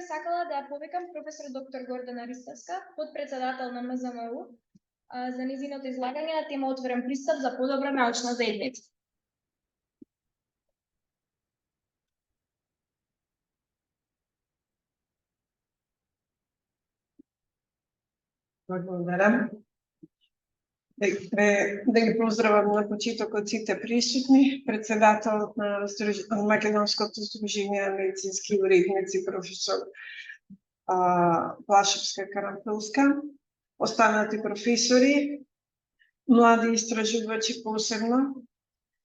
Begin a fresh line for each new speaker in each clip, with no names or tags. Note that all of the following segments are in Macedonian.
сакала да повикам професор доктор Гордана Ристевска, подпредседател на МЗМУ, за низиното излагање на тема отворен пристап за подобра научна заедница.
Благодарам. Да ги поздравам на почетокот сите присутни, председателот на Македонското здружение на медицински уредници, професор Плашевска-Карамфилска, останати професори, млади истражувачи посебно.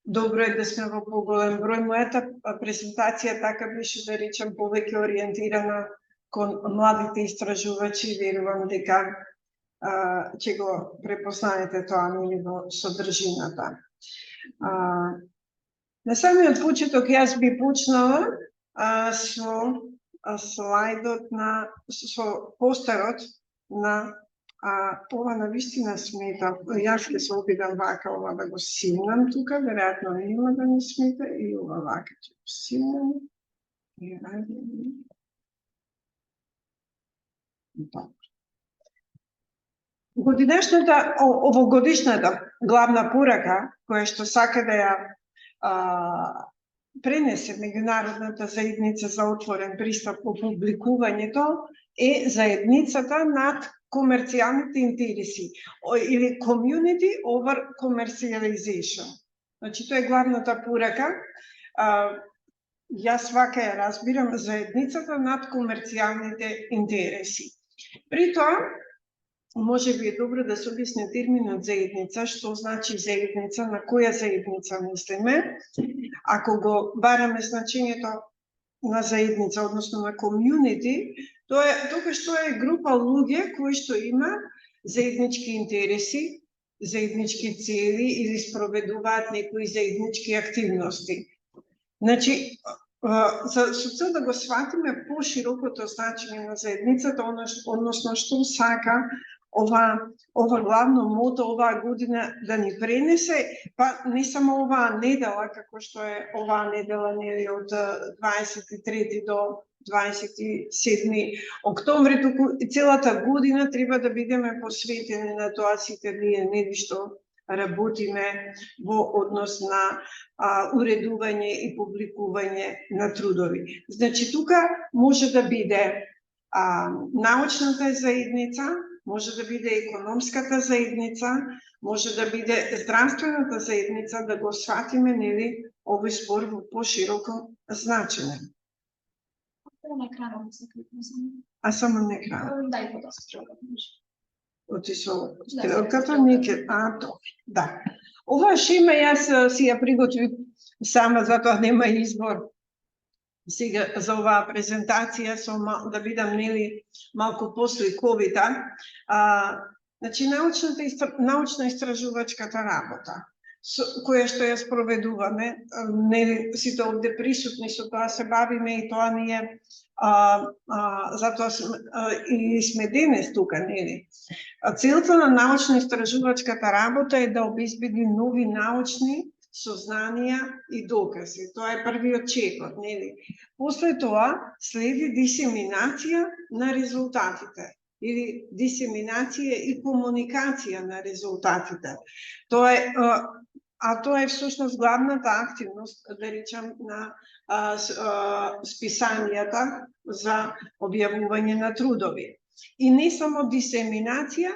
Добро е да сме во поголем број. Мојата презентација така беше, да речем, повеќе ориентирана кон младите истражувачи. Верувам дека ќе го препознаете тоа нели во содржината. На самиот почеток јас би почнала со слайдот со постерот на ова навистина смета. Јас ќе се обидам вака ова да го симнам тука, веројатно нема да не смета и ова вака ќе го симнам. Овогодишната главна порака, која што сака да ја пренесе меѓународната заедница за отворен пристап по публикувањето, е заедницата над комерцијалните интереси, или community over commercialization. Значи, тоа е главната порака. Јас вака ја разбирам, заедницата над комерцијалните интереси. При тоа, може би е добро да се објасни терминот заедница, што значи заедница, на која заедница мислиме. Ако го бараме значењето на заедница, односно на community, тогаш тоа е група луѓе кои што има заеднички интереси, заеднички цели или спроведуваат некои заеднички активности. Значи, со цел да го сватиме поширокото значење на заедницата, односно што сака ова главно мото оваа година да ни пренесе, па не само оваа недела, како што е оваа недела нели од 23 до 27 октомври, туку целата година треба да бидеме посветени на тоа сите ние нели што работиме во однос на уредување и публикување на трудови. Значи, тука може да биде научната заедница, може да биде економската заедница, може да биде здравствената заедница, да го сватиме нели овој збор во пошироко значење.
На екранот се кликна само.
Само на екранот.
Дај го да стрелката.
Оти со стрелката неќе, да. Ова шема јас си ја приготвив сама, затоа нема избор. Сега за оваа презентација да бидам нели малку посликовита. Значи, научно-истражувачката работа, која што ја спроведуваме, нели сите овде присутни со тоа се бавиме и тоа ние затоа и сме денес тука, нели? Целта на научно-истражувачката работа е да обезбеди нови научни сознанија и докази. Тоа е првиот чекор, нели? После тоа следи дисеминација на резултатите или дисеминација и комуникација на резултатите. Тоа е всушност главната активност, да речам, на списанијата за објавување на трудови. И не само дисеминација,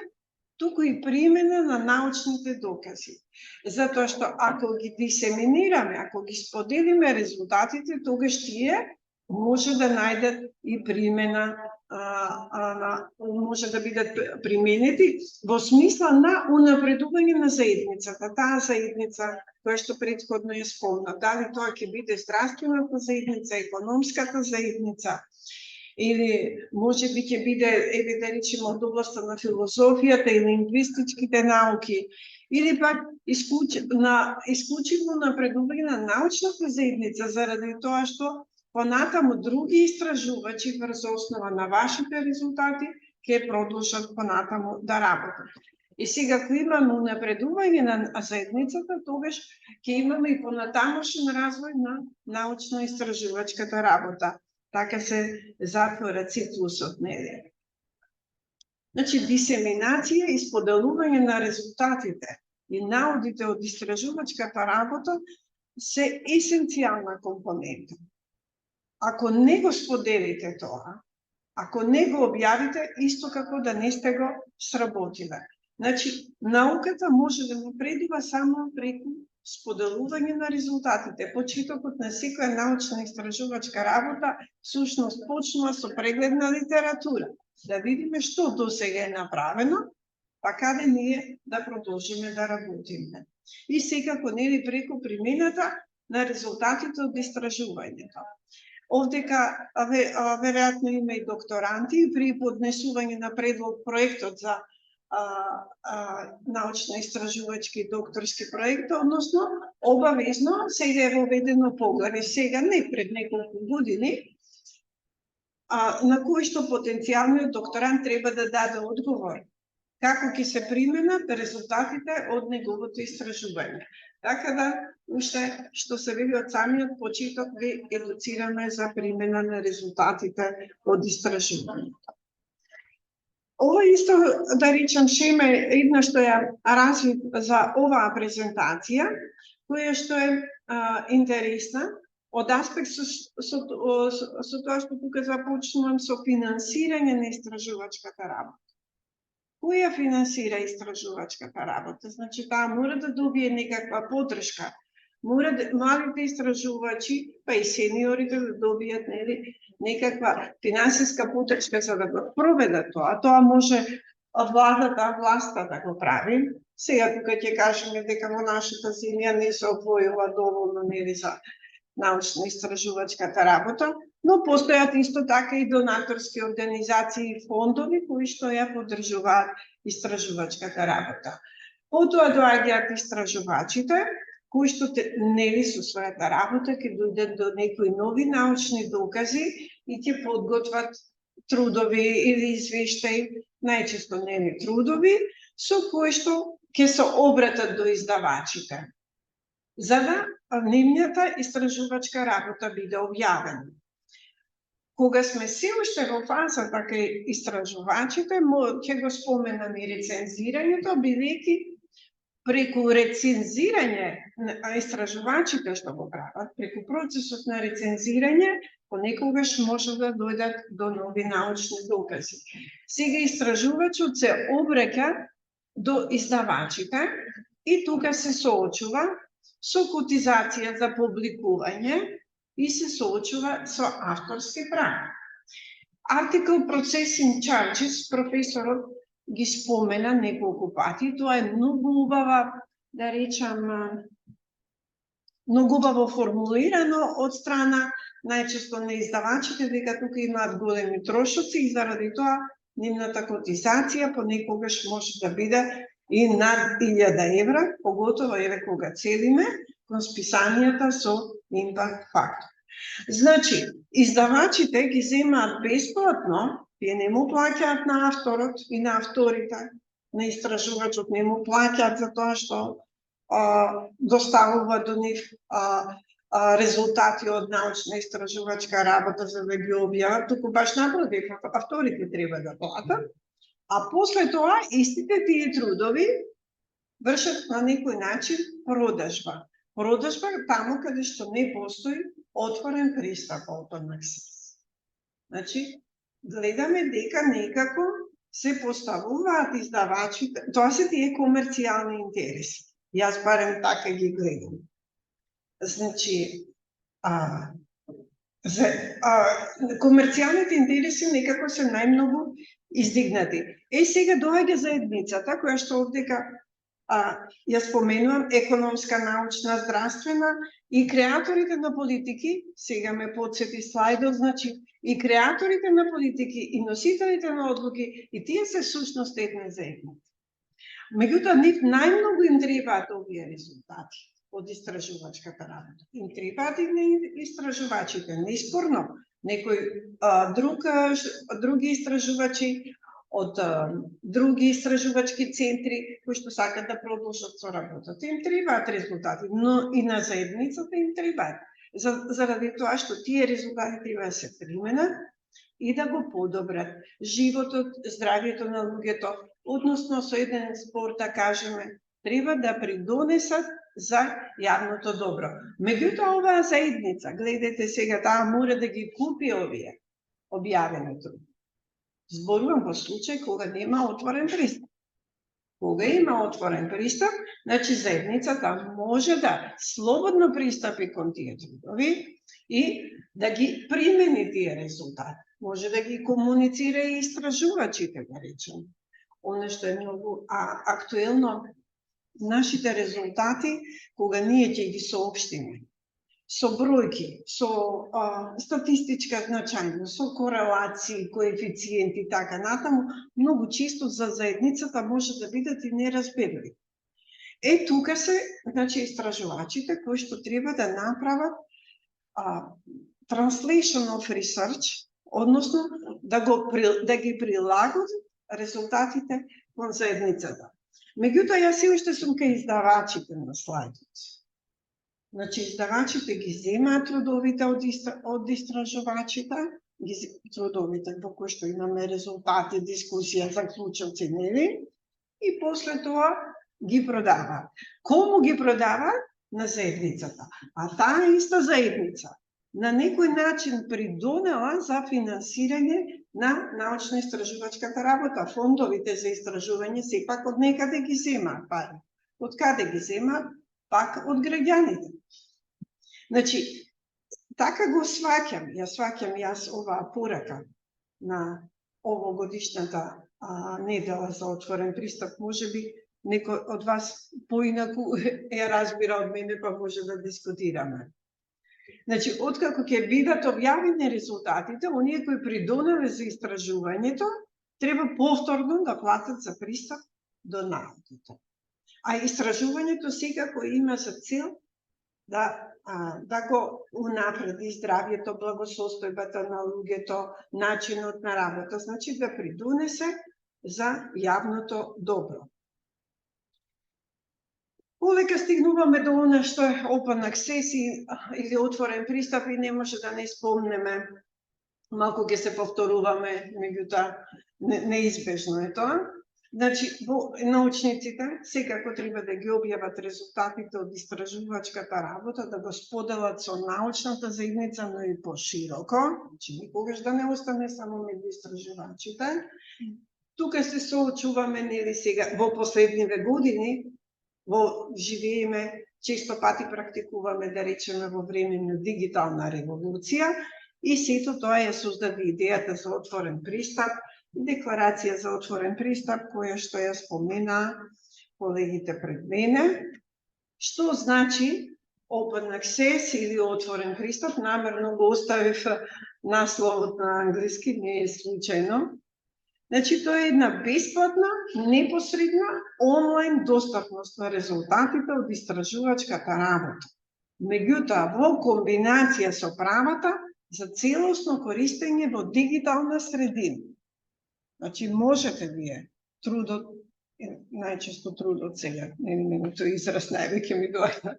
туку и примена на научните докази. Затоа што ако ги дисеминираме, ако ги споделиме резултатите, тогаш тие може да најдат и примена, може да бидат применети во смисла на унапредување на заедницата. Таа заедница која што претходно ја спомна, дали тоа ќе биде здравствената заедница, економската заедница, или може би ќе биде, да речеме, од областа на филозофијата и лингвистичките науки, или пак исклучиво напредување на научната заедница, заради тоа што понатаму други истражувачи врз основа на вашите резултати ќе продолжат понатаму да работат. И сега, ако имаме напредување на заедницата, тогаш ќе имаме и понатамошен развој на научно-истражувачката работа. така се затвора циклусот, нели? Значи, дисеминација и споделување на резултатите и наудите од истражувачката работа се есенцијална компонента. Ако не го споделите тоа, ако не го објавите, исто како да не сте го сработиле. Значи, науката може да напредува само преку споделување на резултатите. Почетокот на секоја научна истражувачка работа всушност почнува со преглед на литература. Да видиме што досега е направено, па каде ние да продолжиме да работиме. И секако нели преку примената на резултатите од истражувањето. Овдека веројатно има и докторанти при поднесување на проектот за научно-истражувачки докторски проект, односно обавезно сега е воведено поглави, сега не пред неколку години, на кој што потенцијалниот докторант треба да даде одговор како ќе се применат резултатите од неговото истражување. Така да, уште што се вели од самиот почеток, ви едуцираме за примена на резултатите од истражувањето. Ова исто, да речем, шема е една што ја развив за оваа презентација, која што е интересна, од аспект со тоа што тука започнувам со финансирање на истражувачката работа. Кој ја финансира истражувачката работа? Значи, таа мора да добие некаква поддршка. Мора малите истражувачи, па и сениорите да добијат некаква финансиска поддршка за да го проведат тоа. Тоа може власта да го прави. Сега тука ќе кажеме дека во нашата земја не се одвојува доволно за научно-истражувачката работа, но постојат исто така и донаторски организации и фондови кои што ја поддржуваат истражувачката работа. Потоа доаѓаат истражувачите, кои што нели со својата работа ќе дојдат до некои нови научни докази и ќе подготват трудови или извештаи, најчесто нели трудови, со кои што ќе се обратат до издавачите, за да нивната истражувачка работа биде објавена. Кога сме се уште во фазата кај истражувачите, ќе го споменам и рецензирањето, бидејќи преку рецензирање на истражувачите што го прават, преку процесот на рецензирање, понекогаш може да дојдат до нови научни докази. Сега истражувачот се обраќа до издавачите и тука се соочува со котизација за публикување и се соочува со авторски права. Article Processing Charges, професорот ги спомена неколку пати, тоа е многу убава, да речам, многу убаво формулирано од страна најчесто на издавачите, дека тука имаат големи трошоци и заради тоа нивната котизација понекогаш може да биде и над 1000 евра, поготово еве кога целиме кон списанијата со импакт фактор. Значи, издавачите ги земаат бесплатно, тие не му плаќаат на авторот и на авторите, на истражувачот не му плаќаат за тоа што доставува до нив резултати од научна истражувачка работа за да ги објават, туку баш напротив, авторите треба да платат, а после тоа истите тие трудови вршат на некој начин продажба. Продажба таму каде што не постои отворен пристап open access. Значи, гледаме дека некако се поставуваат издавачите, тоа се тие комерцијални интереси. Јас барем така ги гледам. Значи, комерцијалните интереси некако се најмногу издигнати. Сега доаѓа заедницата, која што овдека ја споменувам, економска, научна, здравствена и креаторите на политики, сега ме подсети слайдот, значи и креаторите на политики и носителите на одлуки, и тие се сушност една заедница. Меѓутоа, нив најмногу им требаат овие резултати од истражувачката работа. Им требаат и на истражувачите, неспорно. Некој други истражувачи од други истражувачки центри кои што сакат да продолжат со работата. Им требаат резултати, но и на заедницата им требаат. заради тоа што тие резултати треба да се применат и да го подобрат животот, здравјето на луѓето, односно со еден збор да кажеме, треба да придонесат за јавното добро. Меѓутоа, оваа заедница, гледате сега, таа мора да ги купи овие објавени труд. Зборувам во случај кога нема отворен пристап. Кога има отворен пристап, значи заедницата може да слободно пристапи кон тие трудови и да ги примени тие резултати. Може да ги комуницира и истражувачите, да речем. Оно што е многу актуелно, нашите резултати, кога ние ќе ги соопштиме, со бројки, со статистичка значајност, со корелации, коефициенти, така натаму, многу често за заедницата може да бидат и неразберливи. Тука се, значи, истражувачите кои што треба да направат translation of research, односно да ги прилагат резултатите кон заедницата. Меѓутоа, јас се уште сум кај издавачите на слайдот. Значи, издавачите ги земаат трудовите од истражувачите, трудовите во кои што имаме резултати, дискусија, заклучоци, нели? И после тоа ги продаваат. Кому ги продаваат? На заедницата. А таа иста заедница на некој начин придонела за финансирање на научно-истражувачката работа. Фондовите за истражување сепак од некаде ги земаат пари. Од каде ги земаат? Пак од граѓаните. Значи, така го сваќам, јас оваа порака на овогодишната недела за отворен пристап, може би некој од вас поинаку ја разбира од мене, па може да дискутираме. Значи, откако ќе бидат објавени резултатите, оние кои придонеле за истражувањето, треба повторно да платат за пристап до науката. А истражувањето секако има за цел да го унапреди здравјето, благосостојбата на луѓето, начинот на работа, значи да придонесе за јавното добро. Полека стигнуваме до она што е open access или отворен пристап и не може да не спомнеме, малку ќе се повторуваме, меѓутоа неизбежно е тоа. Значи, научниците секако треба да ги објават резултатите од истражувачката работа, да го споделат со научната заедница, но и пошироко, значи никогаш да не остане само меѓу истражувачите. Тука се соочуваме, нели сега, во последниве години, живееме, често пати практикуваме, да речеме, во време на дигитална револуција и сето тоа ја создаде идејата за отворен пристап, декларација за отворен пристап, која што ја спомена колегите пред мене. Што значи open access или отворен пристап? Намерно го оставив насловот на англиски, не е случајно. Значи, тоа е една бесплатна, непосредна, онлайн достапност на резултатите од истражувачката работа. Меѓутоа, во комбинација со правата за целосно користење во дигитална средина. Значи, можете вие трудот, најчесто трудот сега, тој израз највеќе ми доаѓа,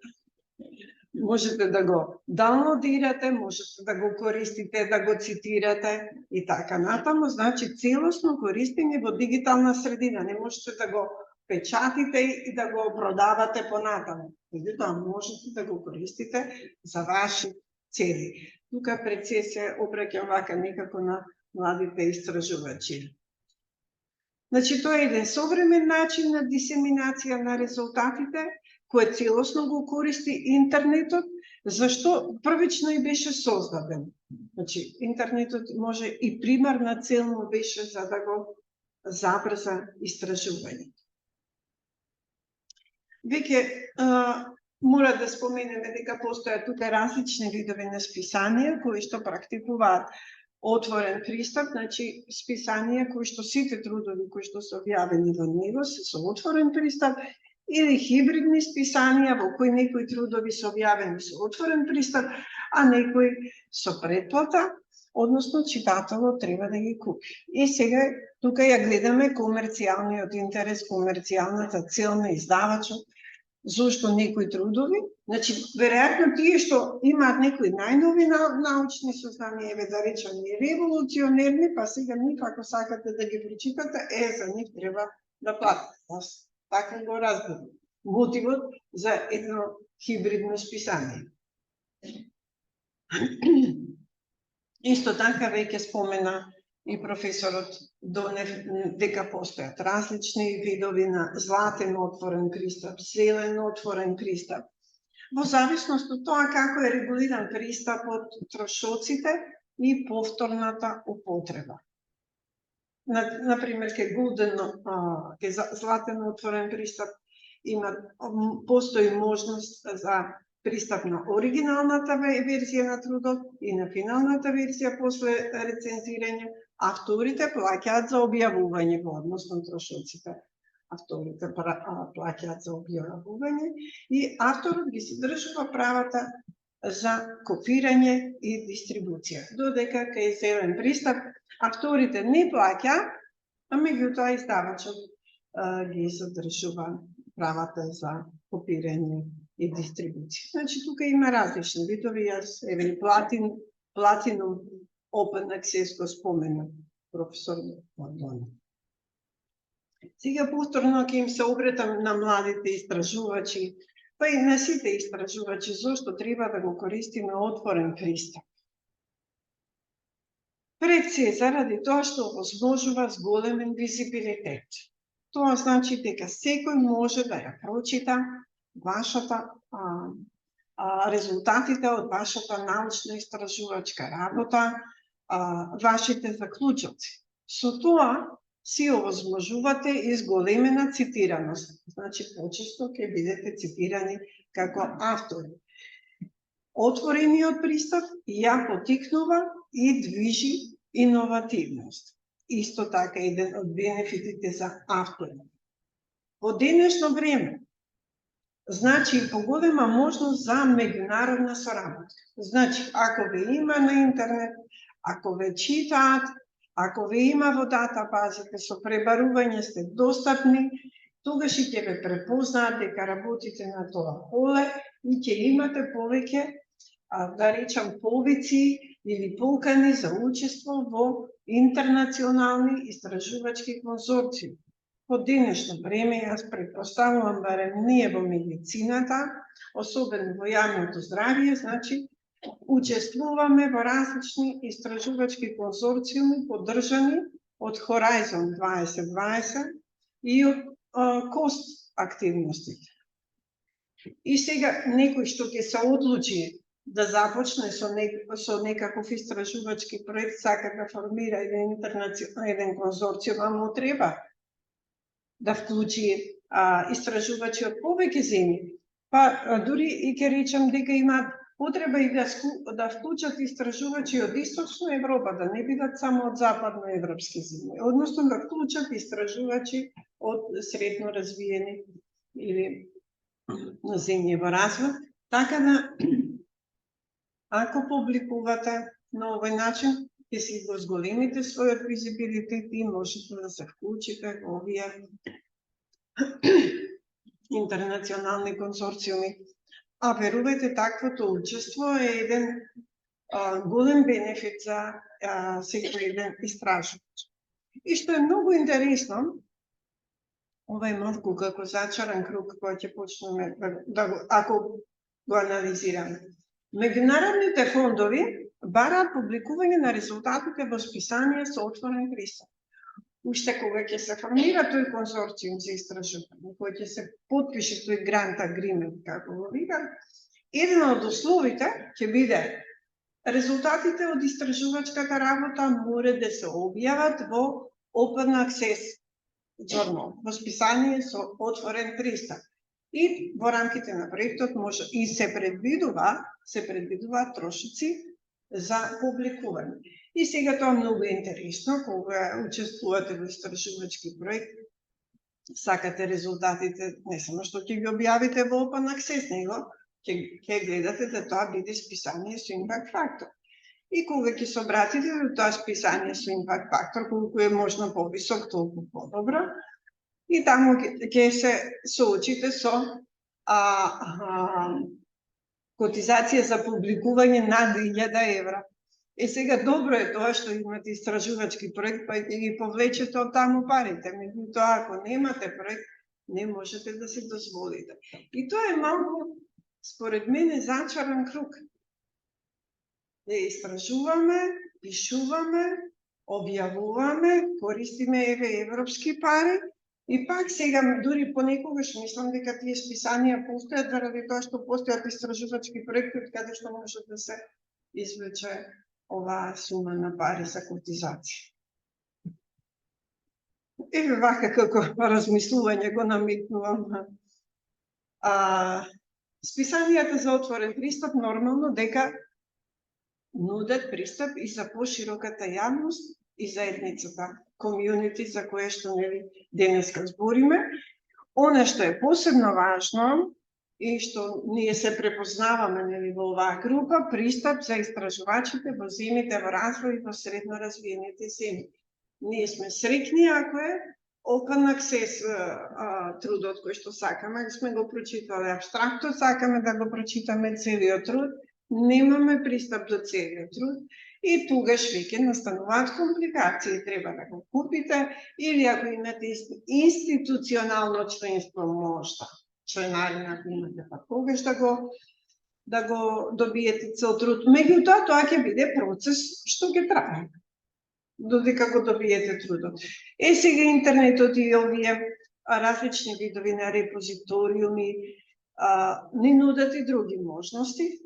можете да го даунлодирате, можете да го користите, да го цитирате и така натаму, значи целосно користење во дигитална средина. Не можете да го печатите и да го продавате понатаму. Меѓутоа можете да го користите за ваши цели. Тука пред се обраќам вака некако на младите истражувачи. Значи, тоа е еден современ начин на дисеминација на резултатите, кој целосно го користи интернетот, зашто првично и беше создаден. Значи, интернетот може и примарна цел му беше за да го забрза истражувањето. Веќе мора да споменеме дека постојат тука различни видови на списанија кои што практикуваат отворен пристап, значи списанија кои што сите трудови кои што се објавени во него се со отворен пристап, или хибридни списанија во кои некои трудови се објавени со отворен пристап, а некои со претплата, односно читателот треба да ги купи. И сега тука ја гледаме комерцијалниот интерес, комерцијалната цел на издавачот, зошто некои трудови, значи, веројатно тие што имаат некои најнови научни сознанија, еве да речем и револуционерни, па сега нив ако сакате да ги прочитате, за нив треба да платите. Аз така го разбирам. Мотивот за едно хибридно списание. Исто така веќе спомена и професорот Донев дека постојат различни видови на златен отворен пристап, зелен отворен пристап. Во зависност од тоа како е регулиран пристапот, трошоците и повторната употреба. Например, ке златен отворен пристап постои можност за пристап на оригиналната верзија на трудот и на финалната верзија после рецензирање. Авторите плаќаат за објавување во однос на трошоците. Авторите плаќаат за објавување и авторот ги задржува правата за копирање и дистрибуција. Додека кај зелен пристап авторите не плаќаат, а меѓутоа издавачот ги задржува правата за копирање и дистрибуција. Значи, тука има различни видови, јас еве Platinum Open Access го спомена професор Донев. Сега повторно ќе им се обратам на младите истражувачи, па и на сите истражувачи, зошто треба да го користиме отворен пристап. Пред се заради тоа што овозможува зголемен визибилитет. Тоа значи дека секој може да ја прочита вашата резултатите од вашата научна истражувачка работа, вашите заклучоци. Со тоа си овозможувате изголемена цитираност. Значи, почесто ќе бидете цитирани како автори. Отворениот пристап ја потикнува и движи иновативност. Исто така еден од бенефитите за автори. Во денешно време, значи поголема можност за меѓународна соработка. Значи, ако ве има на интернет, ако ве читаат, ако ве има во датабазите со пребарување сте достапни, тогаш и ќе ве препознаат дека работите на тоа поле и ќе имате повеќе, да речам, повици или покани за учество во интернационални истражувачки конзорциуми. Во денешно време, јас претпоставувам, барем ние во медицината, особено во јавното здравје, значи, учествуваме во различни истражувачки конзорциуми поддржани од Horizon 2020 и од COST активностите. И сега некој што ќе се одлучи да започне со некаков истражувачки проект, сака да формира еден конзорциум, а му треба да вклучи истражувачи од повеќе земји. Па дури и ќе речем дека имаат потреба и да вклучат истражувачи од Источна Европа, да не бидат само од западноевропски земји, односно да вклучат истражувачи од средно развиени или земји во развој, така да ако публикувате на овој начин, ќе си го зголемите својот визибилитет и можете да се вклучите во овие интернационални конзорциуми. А верувајте, таквото учество е еден голем бенефит за секој еден истражувач. И што е многу интересно, ова е малку како зачаран круг кој ќе почнеме ако го анализираме. Меѓународните фондови бараат публикување на резултатите во списание со отворен пристап. Уште кога ќе се формира тој конзорциум за истражување, кој ќе се потпише тој грант агримент, како го викам, еден од условите ќе биде резултатите од истражувачката работа мора да се објават во Open Access Journal, во списание со отворен пристап. И во рамките на проектот може и се предвидува трошици за публикување. И сега тоа многу интересно, кога учествувате во истражувачки проект, сакате резултатите, не само што ќе ги објавите во Open Access, него ќе гледате да тоа биде списание со импакт фактор. И кога ќе се обратите до тоа списание со импакт фактор, колку е можно повисок, толку подобро, и таму ќе се соочите со котизација за публикување над 1000 евра. Сега добро е тоа што имате истражувачки проект, па ќе ги повлечете од таму парите. Меѓутоа, ако немате проект, не можете да се дозволите. И тоа е малку, според мене, зачаран круг. Не истражуваме, пишуваме, објавуваме, користиме европски пари, и пак сега, дури понекогаш, мислам дека тие списанија постојат заради тоа што постојат истражувачки проекти од каде што може да се извлече оваа сума на пари за котизација. Еве вака како размислување го наметнувам. Списанијата за отворен пристап нормално дека нудат пристап и за пошироката јавност и заедницата, комјунити за кое што денеска збориме. Она што е посебно важно и што ние се препознаваме во оваа група, пристап за истражувачите во земјите во развој и во средно развиените земји. Ние сме среќни ако е open access трудот кој што сакаме, сме го прочитале абстрактно, сакаме да го прочитаме целиот труд, немаме пристап до целиот труд, и тогаш веќе настануваат компликации, треба да го купите, или ако имате институционално членство, можда членарина ако имате, па тогаш да го добиете цел труд. Меѓутоа, тоа ќе биде процес што ќе трае додека го добиете трудот. Сега интернетот и овие различни видови на репозиториуми не нудат и други можности.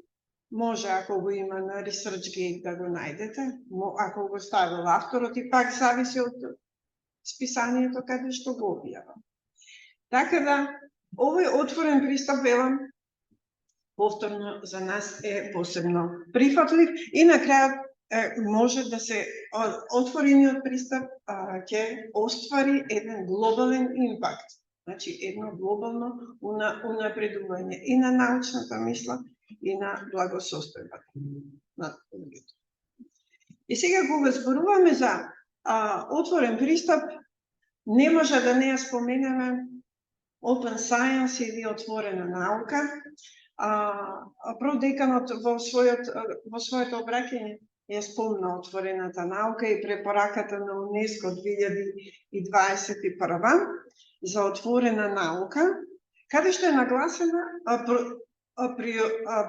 Може, ако го има на ResearchGate, да го најдете, ако го ставил авторот, и пак зависи од списанието каде што го објава. Така да, овој отворен пристап, велам, повторно за нас е посебно прифатлив и на крајот може да се отворениот пристап ќе оствари еден глобален импакт, значи едно глобално унапредување и на научната мисла и на благосостојбата на луѓето. И сега кога зборуваме за отворен пристап, не може да не ја споменеме Open Science или отворена наука. Продеканот во своето обраќање ја спомна отворената наука и препораката на УНЕСКО 2021 за отворена наука, каде што е нагласена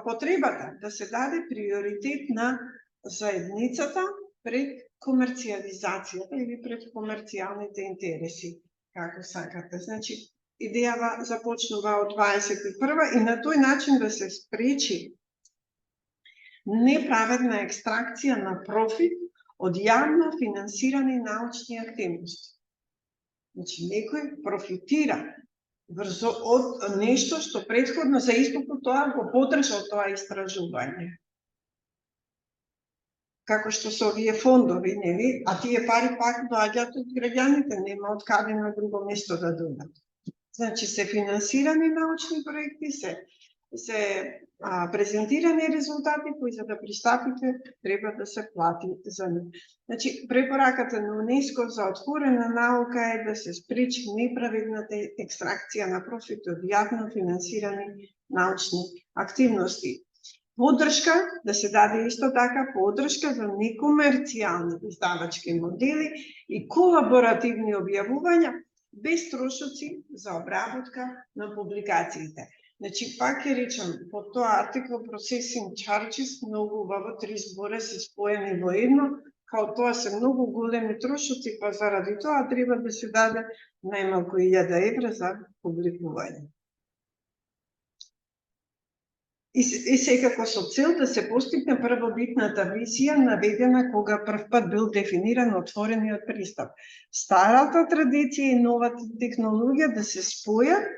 потребата да се даде приоритет на заедницата пред комерцијализацијата или пред комерцијалните интереси, како сакате. Значи, идејава започнува од 21 и на тој начин да се спречи неправедна екстракција на профит од јавно финансирани научни активности. Значи, некој профитира од нешто што претходно за истото тоа го подржал тоа истражување. Како што се овие фондови, нели? А тие пари пак доаѓаат од граѓаните, нема од каде на друго место да дојдат. Значи, се финансирани научни проекти, се презентирани резултати кои за да пристапите треба да се плати за нив. Значи, препораката на УНЕСКО за отворена наука е да се спречи неправедната екстракција на профит од јавно финансирани научни активности. Поддршка, да се даде исто така поддршка за некомерцијални издавачки модели и колаборативни објавувања без трошоци за обработка на публикациите. Значи, пак ќе речам, по тоа article processing charges, многу убаво 3 збора се споени во едно, као тоа се многу големи трошоци, па заради тоа треба да се даде најмалку 1000 евра за публикување. И секако со цел да се постигне првобитната визија наведена кога првпат бил дефиниран отворениот пристап. Старата традиција и новата технологија да се спојат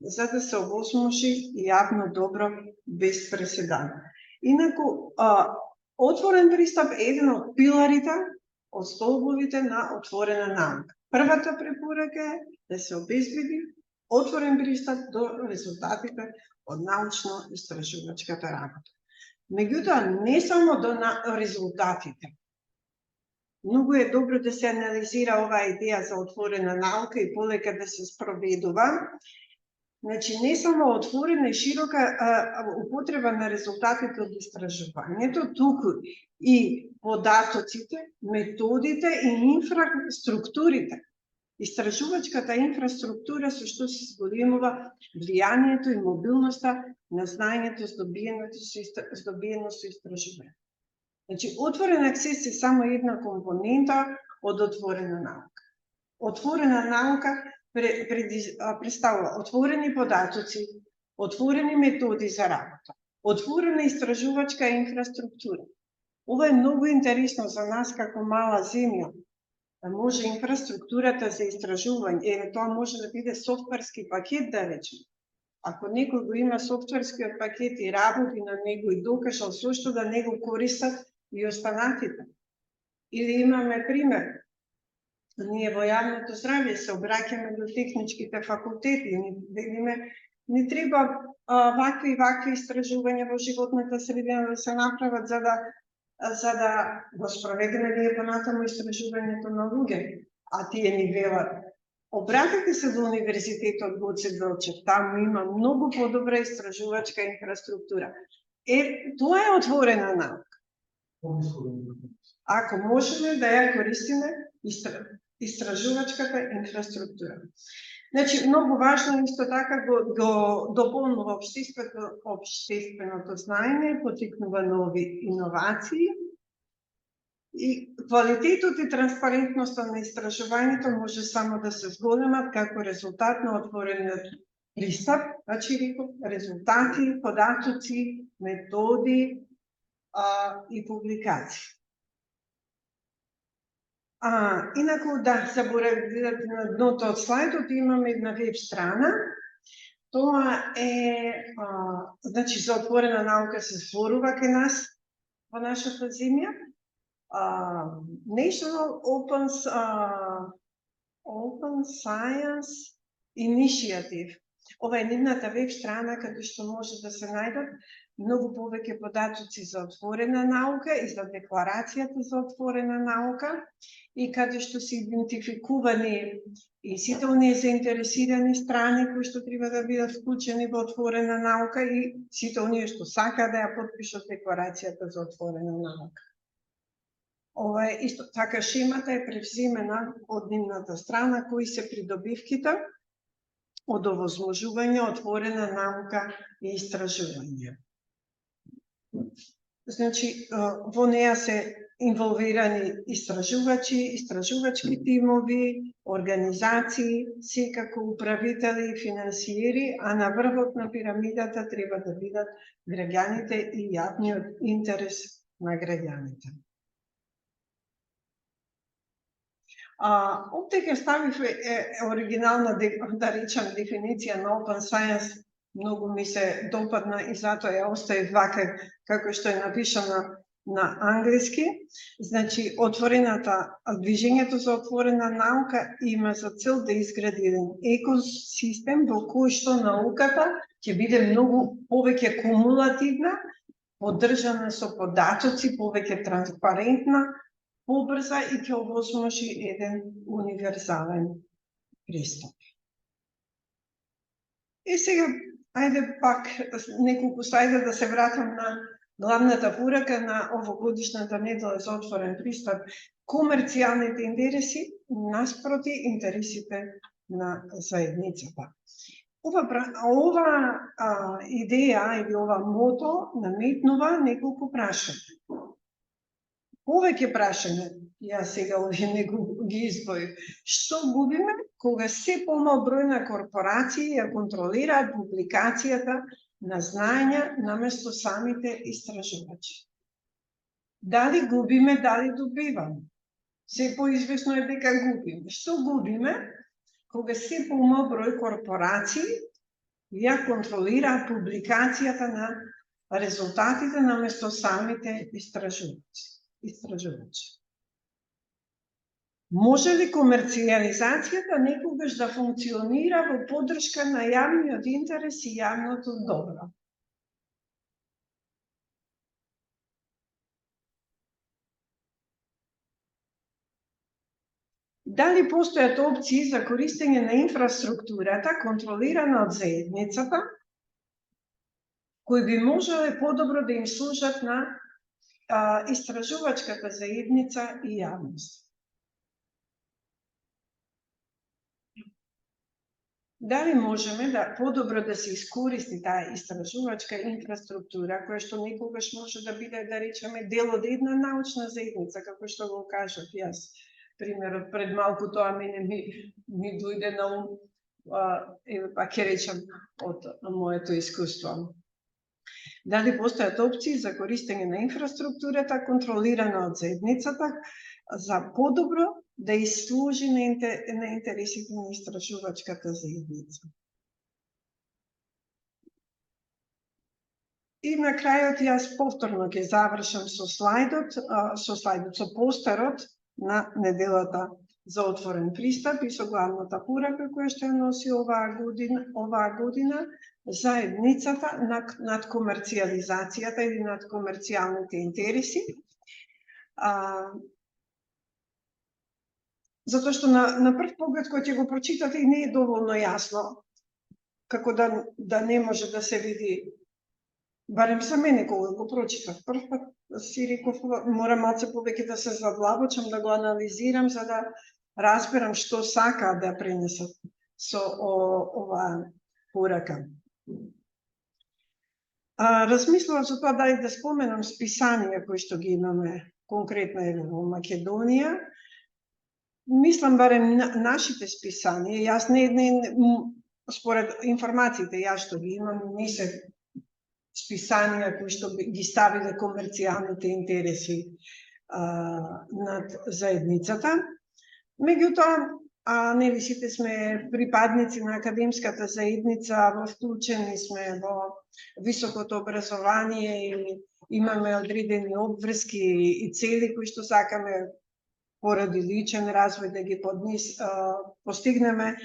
за да се овозможи јавно добро без преседан. Инаку, отворен пристап е еден од пиларите, од столбовите на отворена наука. Првата препорака е да се обезбеди отворен пристап до резултатите од научно-истражувачката работа. Меѓутоа, не само до резултатите. Многу е добро да се анализира оваа идеја за отворена наука и полека да се спроведува. Значи, не само отворена и широка употреба на резултатите од истражувањето, туку и податоците, методите и инфраструктурите. Истражувачката инфраструктура со што се зголемува влијанието и мобилноста на знаењето здобиено со истражување. Значи, отворен аксес е само една компонента од отворена наука. Отворена наука представува отворени податоци, отворени методи за работа, отворена истражувачка инфраструктура. Ова е многу интересно за нас како мала земја. Може инфраструктурата за истражување, тоа може да биде софтверски пакет, да речем. Ако некој го има софтверскиот пакет и работи на него и докажал со што да не го користат и останатите. Или имаме пример. Ние во јавното здравје се обраќаме до техничките факултети и велиме не треба вакви и вакви истражувања во животната средина да се направат за да го спроведеме ние понатаму истражувањето на луѓе, а тие ни велат обратете се до Универзитетот Гоце Делчев, таму има многу подобра истражувачка инфраструктура. Тоа е отворена наука. Ако можеме да ја користиме истражувачката инфраструктура. Значи, многу важно исто така го дополнува општественото знаење, потикнува нови иновации и квалитетот и транспарентноста на истражувањето може само да се зголемат како резултат на отворениот пристап, значи реков, резултати, податоци, методи и публикации. Инаку, да, заборавив на дното од слайдот, имаме една веб страна. Тоа е, значи, за отворена наука се зборува кај нас, во нашата земја. National Open Science Initiative. Ова е нивната веб страна каде што може да се најдат многу повеќе податоци за отворена наука и за декларацијата за отворена наука и каде што се идентификувани и сите оние заинтересирани страни кои што треба да бидат вклучени во отворена наука и сите оние што сакаат да ја потпишат декларацијата за отворена наука. Ова е исто така шемата е превземена од нивната страна кои се придобивките од овозможување отворена наука и истражување. Значи, во неа се инволвирани истражувачи, истражувачки тимови, организации, секако управители и финансиери, а на врвот на пирамидата треба да бидат граѓаните и јавниот интерес на граѓаните. Овде ќе ставив оригинална, да речем, дефиниција на Open Science, многу ми се допадна и затоа ја оставив вака како што е напишана на англиски. Значи, движењето за отворена наука има за цел да изгради еден екосистем во кој што науката ќе биде многу повеќе кумулативна, поддржана со податоци, повеќе транспарентна, побрза и ќе овозможи еден универзален пристап. И сега, ајде пак неколку слайда да се вратам на главната порака на овогодишната недела за отворен пристап, комерцијалните интереси наспроти интересите на заедницата. Ова идеја или ова мото наметнува неколку прашања. Повеќе прашање, јас сега овие не ги изброив. Што губиме кога се помал број на корпорации ја контролираат публикацијата на знаења наместо самите истражувачи? Дали губиме, дали добиваме? Се поизвестно е дека губиме. Што губиме кога се помал број корпорации ја контролираат публикацијата на резултатите наместо самите истражувачи? Може ли комерцијализацијата некогаш да функционира во поддршка на јавниот интерес и јавното добро? Дали постојат опции за користење на инфраструктурата контролирана од заедницата, кои би можеле подобро да им служат на истражувачката заедница и јавност. Дали можеме да подобро да се искористи таа истражувачка инфраструктура, која што некогаш може да биде, да речеме, дел од една научна заедница, како што го кажав јас. Примерот пред малку тоа мене ми дојде на ум, па ќе речем од моето искуство. Дали постојат опции за користење на инфраструктурата контролирана од заедницата за подобро да изслужи на интересите на истражувачката заедница. И на крајот јас повторно ќе завршам со со постерот на неделата за отворен пристап и со главната порака која што ја носи оваа година заедницата над комерцијализацијата или над комерцијалните интереси. Затоа што на прв поглед кој ќе го прочитате и не е доволно јасно, како да не може да се види, барем за мене кога го прочитав прв пат, си реков, мора малце повеќе да се задлабочам, да го анализирам, за да разберам што сакаат да пренесат со оваа порака. Размислувам за тоа дали да споменам списанија кои што ги имаме конкретно во Македонија. Мислам барем нашите списанија, јас не според информациите јас што ги имам, не се списанија кои што ги ставиле комерцијалните интереси над заедницата. Меѓутоа, нели сите сме припадници на академската заедница, вклучени сме во високото образование и имаме одредени обврски и цели кои што сакаме поради личен развој да ги постигнеме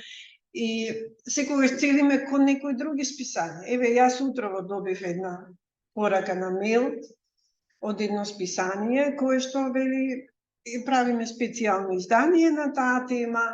и секогаш целиме кон некои други списања. Еве, јас утрово добив една порака на мејл од едно списание кое што вели правиме специјално издание на таа тема,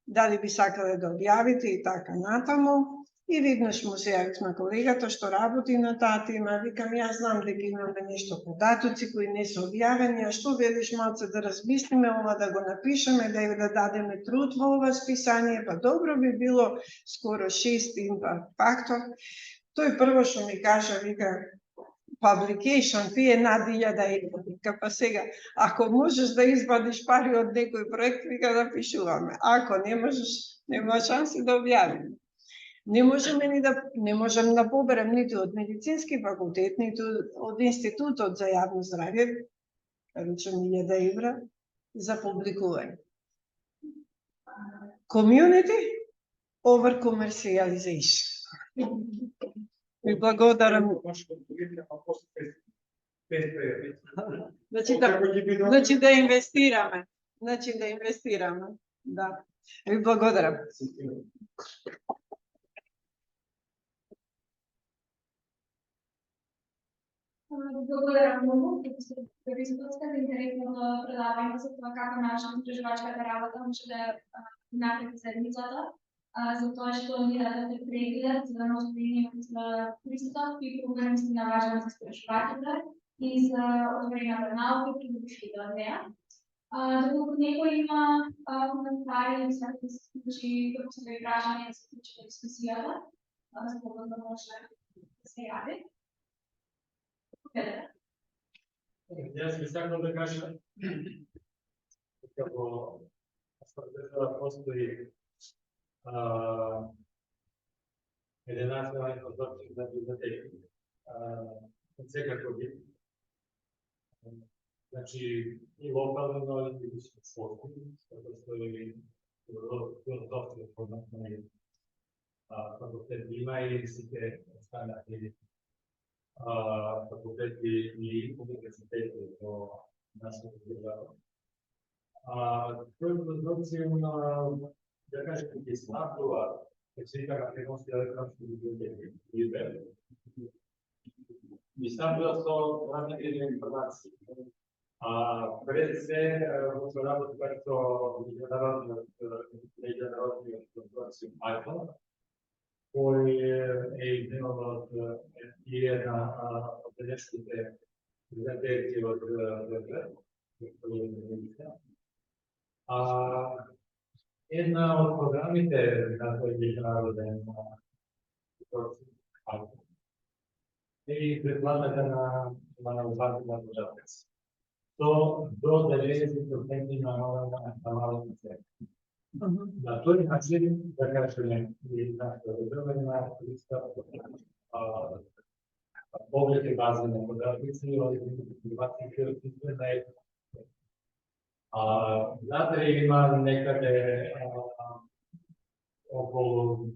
дали би сакале да објавите и така натаму. И веднаш му се јавив на колегата што работи на таа тема, викам, јас знам дека имаме нешто податоци кои не се објавени, а што велиш малце да размислиме ова, да го напишеме, да дадеме труд во ова списание, па добро би било скоро 6 импакт фактор. Тој прво што ми кажа, вика, publication fee е над 1000 евра, вика, па сега, ако можеш да извадиш пари од некој проект, вика, напишуваме, ако не можеш, нема шанси да објавиме. Не можем да поберем ниту од медицински факултет, ниту од Институтот за јавно здравје, речем 1000 евра за публикување. Community over commercialization. Ви благодарам. Значи да инвестираме. Да. Ви благодарам.
Благодарам многу, Христоска, за интересното предавање за тоа како наша истражувачката работа може да напреди заедницата, за тоа што ни дадете преглед за ноствениот пристап и проблемите на важни за истражувачите и за отворената наука и придобивките од неа. Доколку некој има коментари или значи како се прашања да се вклучи во дискусијата, слободно може да се јави.
Јас би сакал да кажам како држава постои еден национален конзорциум за библиотеки. Секако би, значи и локално и високошколски, како што и филозофски форматни факултети има и сите останати факултети и университети во нашата држава. Тој конзорциум, да кажем, ќе снабдува сите македонски електронски библиотеки и снабдува со разни информации. Пред се во работа како меѓународни организации IPA, кој е еден од и една од денешните презентации од една од програмите на тој меѓународен и предлагата на узаконна државница. До 90% на малите цели. На тој начин, да кажеме, и нашата држава има повеќе бази на податоци, од информации кои Затоа има некаде околу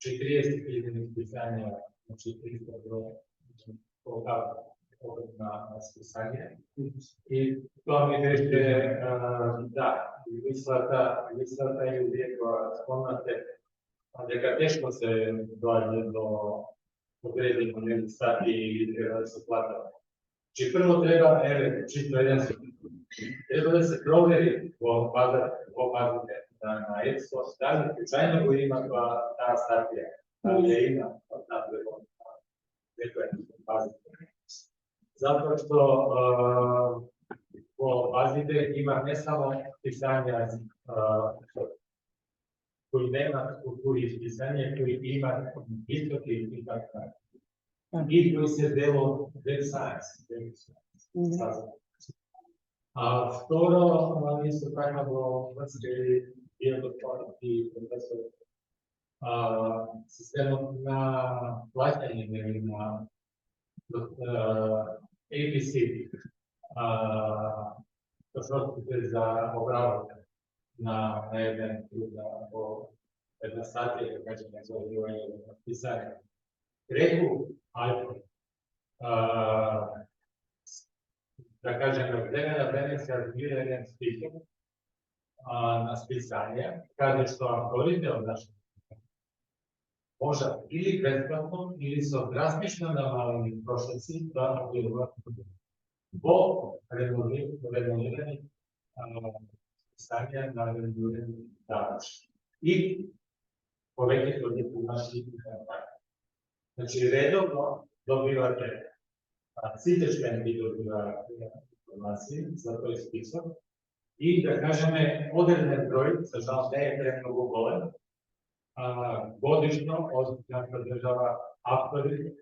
40.000 списања, значи 300 броја на списање. И тоа ми беше, да, мислата и вие кога спомнате, дека тешко се доаѓа до одредени недостатки и треба да се платат. Че прво треба, чисто еден треба да се провери во базите на ЕЦО, дали случајно го има таа статија, дали ја има таа базите. Затоа што во базите има не само писања кои немаат култури и писања, кои имаат истоки и така. И кои се дел од web science. Второ, исто така во врска и и професор, системот на плаќање на ABC, трошоците за обработка на една статија, да кажеме, за писање. Преку iPhone, да кажеме, од време на време се развива еден список на списања, каде што авторите од нашите можат или бесплатно, или со драстично намалени трошоци да објавуваат во регулирани списања на регулирани давачи. И повеќето од нив наши Значи, редовно добивате, сите членки добиваат информации за тој список и, да кажеме, одреден број, за жал не е премногу голем, годишно од нашата држава автори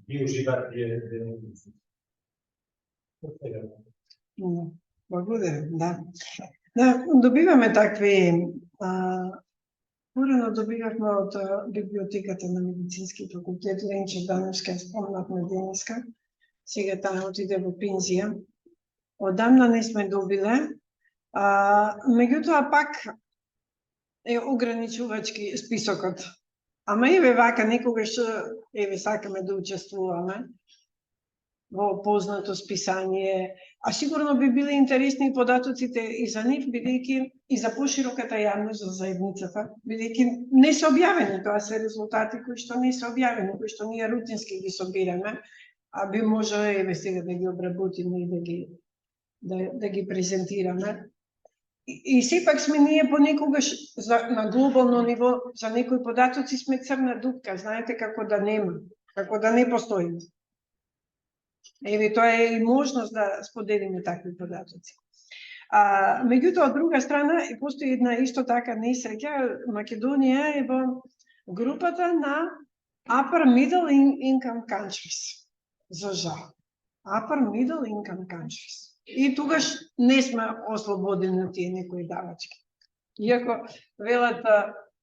и уживаат тие бенефиции.
Благодарам, да. Да, добиваме такви порано добивавме од библиотеката на медицински факултет, Ленче Даневска, спомнавме денеска, сега таа отиде во пензија. Одамна не сме добиле, меѓутоа пак е ограничувачки списокот. Ама еве вака, некогаш сакаме да учествуваме во познато списание, а сигурно би биле интересни податоците и за нив, бидејќи и за пошироката јавност, за заедницата, бидејќи не се објавени, тоа се резултати кои што не се објавени, кои што ние рутински ги собираме, а би можело еве сега да ги обработиме и да ги презентираме. И сепак сме ние понекогаш на глобално ниво за некои податоци сме црна дупка, знаете, како да нема, како да не постои. Еве, тоа е и можност да споделиме такви податоци. Меѓутоа, од друга страна, и постои една исто така несреќа, Македонија е во групата на Upper Middle Income Countries. За жал. Upper Middle Income Countries. И тогаш не сме ослободени од тие некои давачки. Иако велат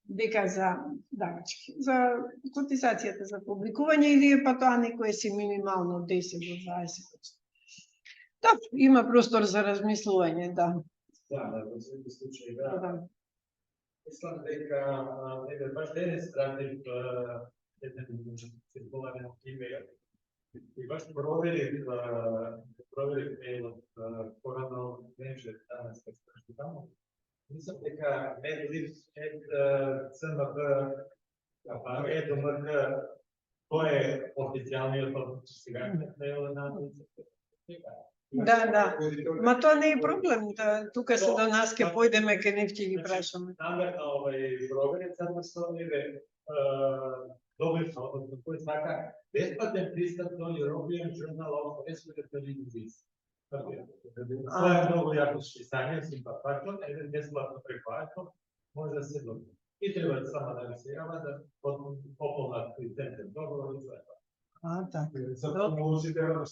дека за давачки, за котизацијата за публикување или па тоа некој си минимално 10 до 20%. Да, има простор за размислување, да.
Да, во секој случај, да. Мислам дека еве баш денес пратив еден циркуларен имејл и баш проверив мејлот порано денеже данес како што таму. Мислам дека CMP ЕДМК тоа е официјалниот сега мејл на
Да. Ма тоа не е проблем, да, тука се до нас ќе појдеме, ке нив ќе ги прашаме.
Намерно проверец, само што еве добивме, односно кој сака бесплатен пристап до European Journal of Respiratory Disease. Тоа е многу јако списание, симпатично, еден бесплатно преклајач, може да се добие. И треба само да ми се јава да пополнат лицензен договор и тоа.
Така.
Само учите да